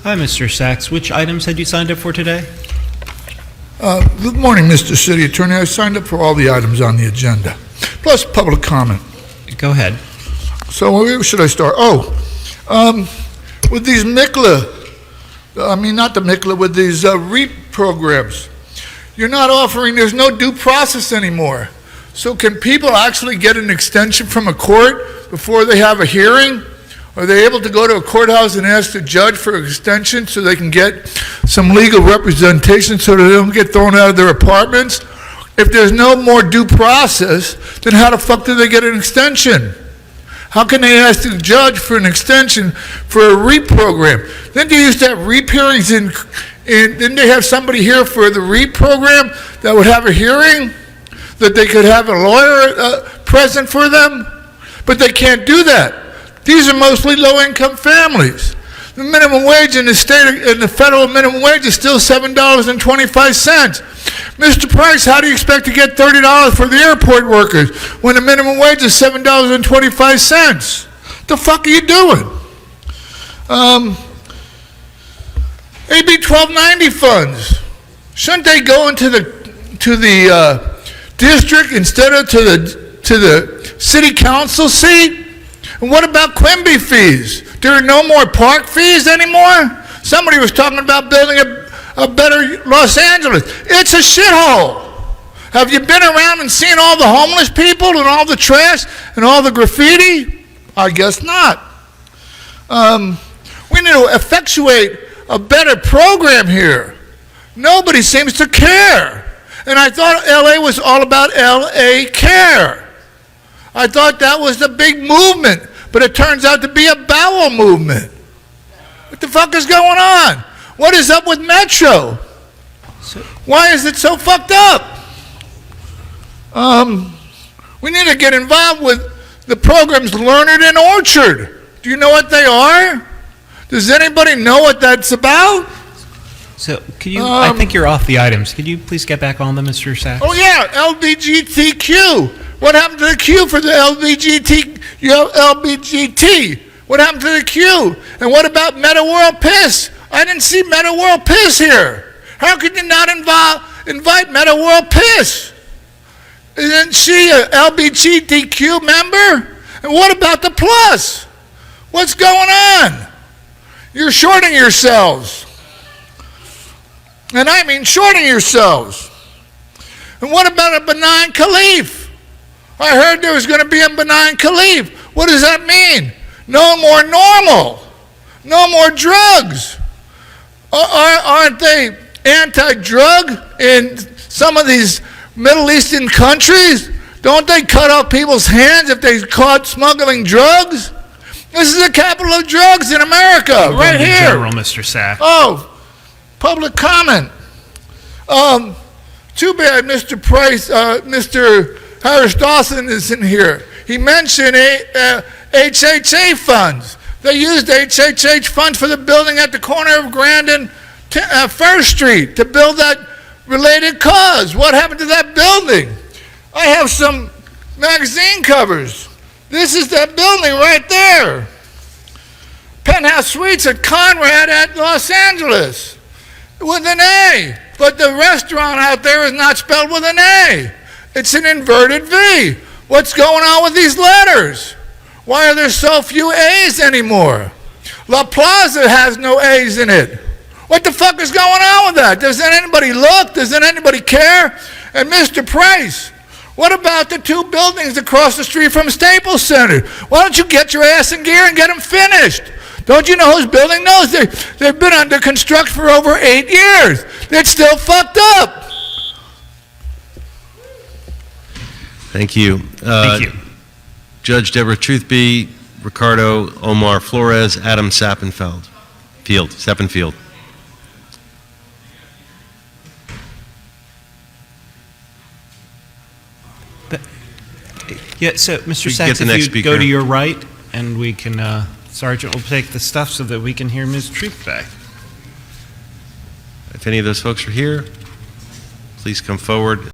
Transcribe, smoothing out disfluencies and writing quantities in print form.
Hi, Mr. Sax. Which items had you signed up for today? Good morning, Mr. City Attorney. I signed up for all the items on the agenda, plus public comment. Go ahead. So where should I start? With these with these REAP programs, you're not offering, there's no due process anymore. So can people actually get an extension from a court before they have a hearing? Are they able to go to a courthouse and ask the judge for an extension so they can get some legal representation so that they don't get thrown out of their apartments? If there's no more due process, then how the fuck do they get an extension? How can they ask the judge for an extension for a REAP program? Then they used to have REAP hearings didn't they have somebody here for the REAP program that would have a hearing? That they could have a lawyer present for them? But they can't do that. These are mostly low-income families. The minimum wage in the federal minimum wage is still $7.25. Mr. Price, how do you expect to get $30 for the airport workers when the minimum wage is $7.25? The fuck are you doing? AB 1290 funds. Shouldn't they go into the district instead of to the city council seat? And what about Quimby fees? There are no more park fees anymore? Somebody was talking about building a better Los Angeles. It's a shithole. Have you been around and seen all the homeless people and all the trash and all the graffiti? I guess not. We need to effectuate a better program here. Nobody seems to care. And I thought LA was all about LA care. I thought that was the big movement, but it turns out to be a bowel movement. What the fuck is going on? What is up with Metro? Why is it so fucked up? We need to get involved with the programs Learned and Orchard. Do you know what they are? Does anybody know what that's about? So, could you, I think you're off the items. Could you please get back on them, Mr. Sachs? Oh yeah, LBGTQ. What happened to the Q for the LBGT? What happened to the Q? And what about Meta World Piece? I didn't see Meta World Piece here. How could you not invite Meta World Piece? Isn't she a LBGTQ member? And what about the plus? What's going on? You're shorting yourselves. And I mean shorting yourselves. And what about a benign Khalif? I heard there was going to be a benign Khalif. What does that mean? No more normal. No more drugs. Aren't they anti-drug in some of these Middle Eastern countries? Don't they cut off people's hands if they caught smuggling drugs? This is the capital of drugs in America, right here. General, Mr. Sack. Oh, public comment. Too bad Mr. Price, Mr. Harris-Dawson isn't here. He mentioned HHA funds. They used HHH funds for the building at the corner of Grand and First Street to build that related cause. What happened to that building? I have some magazine covers. This is that building right there. Penthouse Suites at Conrad at Los Angeles with an A. But the restaurant out there is not spelled with an A. It's an inverted V. What's going on with these letters? Why are there so few A's anymore? La Plaza has no A's in it. What the fuck is going on with that? Doesn't anybody look? Doesn't anybody care? And Mr. Price, what about the two buildings across the street from Staples Center? Why don't you get your ass in gear and get them finished? Don't you know who's building those? They've been under construction for over 8 years. It's still fucked up. Thank you. Thank you. Judge Deborah Truthby, Ricardo Omar Flores, Adam Sappenfield. Yeah, so Mr. We Sachs, get the next if you speaker. go to your right, and we can, Sergeant will take the stuff so that we can hear Ms. Truth back. If any of those folks are here, please come forward.